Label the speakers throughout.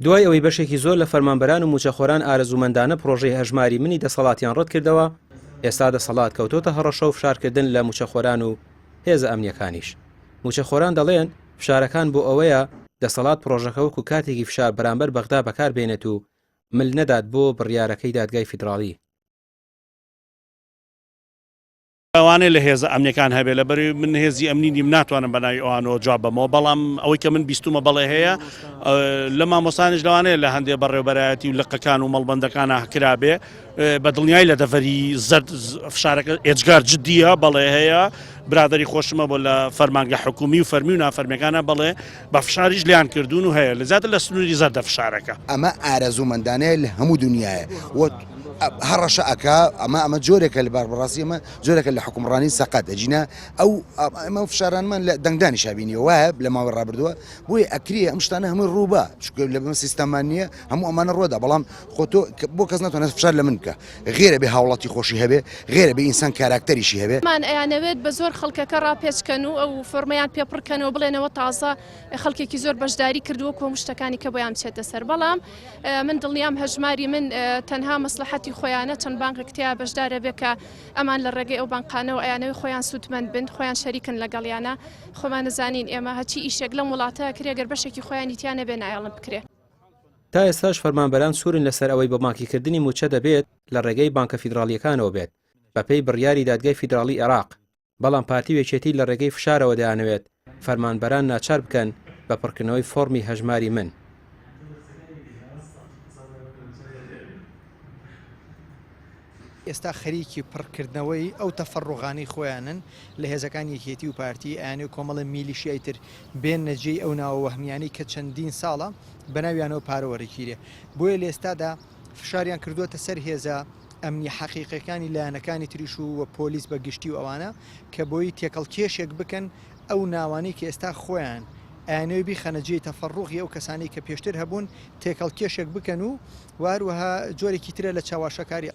Speaker 1: دوای ئەوەی بەشێکی زۆر لە فەرمانبەران و موچەخۆران ئارەزوومەندانە پرۆژەی هەژماری منی دەسەڵاتیان ڕەت کردەوە، ئێستا دەسەڵات کەوتۆتە هەڕەشە و فشارکردن لە موچەخۆران و هێزە ئەمنیەکانیش. موچەخۆران دەڵێن فشارەکان بۆ ئەوەیە دەسەڵات پرۆژەکە وەکو کاتێکی فشار بەرامبەر بەغدا بەکاربێنێت و مل نەدات بۆ بڕیارەکەی دادگای فیدراڵی.
Speaker 2: ئەوانەیە لە هێزە ئەمنیەکان هەبێت لەبەر من هێزی ئەمنی نیم ناتوانم بەناوی ئەوانەوە جواب بەمەوە، بەڵام ئەوەی کە من بیستومە بەڵێ هەیە لە مامۆستانیش لەوانەیە لە هەندێک بەڕێوەبەرایەتی و لقەکان و مەڵبەندەکان هەکرابێ بە دڵنیایی لە دەڤەری زەرد فشارەکە ئێجگار جددیە بەڵێ هەیە. برادری خۆشمە بۆ لە فەرمانگە حکومی و فەرمی و نافەرمیەکانە بڵێ بە فشاریش لیان کردوون و هەیە لەزیاتر لە سنووری زەردە فشارەکە.
Speaker 3: ئەمە ئارەزوومەندانەیە لە هەموو دنیاە هەڕەشە ئەکا ئەمە جۆرێکە لە باربڕاستی ئەمە جۆرێکە لە حکومڕانی سەقەت ئەجینە ئەمە فشارانمان لە دەنگدانی شابینیەوە وایە لە ماوەی ڕابردووە بۆی ئەکرێ ئەم شتانە هەمووی ڕووبە لە بم سیستەمان نییە هەموو ئەمانە ڕۆدا، بەڵام خۆتۆ بۆ کەس ناتوانێت فشار لە من بکە غێرە بێ هاوڵاتی خۆشی هەبێ غێرە بێ ئینسان کاراکتەریشی هەبێ.
Speaker 4: مان ئەیانەوێت بە زۆر خەڵکەکە ڕاپێچکەن و ئەو فۆرمەیان پێپڕکەنەوە بڵێنەوە تازە خەڵکێکی زۆر بەشداری کردووە کۆ شتەکانی کە بۆیان بچێتە سەر، بەڵام من دڵنیام هەژماری من تەنها مەسلحەتی خۆیانە چەند بانکێکتیا بەشدارە بێ کە ئەمان لە ڕێگەی ئەو بانقانەوە ئەیانەوەی خۆیان سوودمەند بن خۆیان شەریکن لەگەڵیانە خۆمان نزانین ئێمە هەچی ئیشێک لەم وڵاتە کرێگەر بەشێکی خۆیانی تیانە بێ نایڵم بکرێ.
Speaker 1: تا ئێستاش فەرمانبەران سوورن لەسەر ئەوەی بە ماکیکردنی موچە دەبێت لە ڕێگەی بانکە فیدراڵیەکانەوە بێت بەپێی بڕیاری دادگای فیدراڵی عێراق، بەڵام پارتی وێچێتی لە ڕێگەی فشارەوە دەیانەوێت فەرمانبەران ناچار بکەن بە پڕکردنەوەی فۆرمی هەژماری من.
Speaker 5: ئێستا خەریکی پڕکردنەوەی ئەو تەفەڕۆغانەی خۆیانن لە هێزەکانی یەکێتی و پارتی ئەیانێ کۆمەڵە میلیشیای تر بێن نەجێی ئەو ناوە وەهمیانەی کە چەندین ساڵە بەناویانەوە پارەوەڕێگیرێ، بۆیە لە ئێستادا فشاریان کردووەتە سەر هێزە ئەمنی حەقیقەکانی لایەنەکانی تریش و پۆلیس بە گشتی و ئەوانە کە بۆی تێکەڵ کێشێک بکەن ئەو ناوانەی کە ئێستا خۆیان ئەیانەوەی بیخەنەجێی تەفەڕۆغی ئەو کەسانی کە پێشتر هەبوون تێکەڵ کێشێک بکەن و واروەها جۆرێکی ترە لە چاواشەکاری.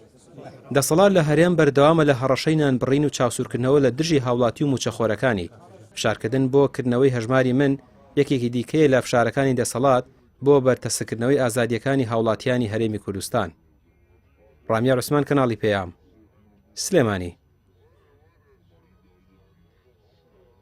Speaker 1: دەسەڵات لە هەرێم بەردەوامە لە هەڕەشەی نانبڕین و چاوسورکردنەوە لە دژی هاوڵاتی و موچەخۆرەکانی. فشارکردن بۆ کردنەوەی هەژماری من یەکێکی دیکەیە لە فشارەکانی دەسەڵات بۆ بەرتەسەکردنەوەی ئازادیەکانی هاوڵاتیانی هەرێمی کوردستان. ڕامیا عوسمان، کەناڵی پێیام، سلێمانی.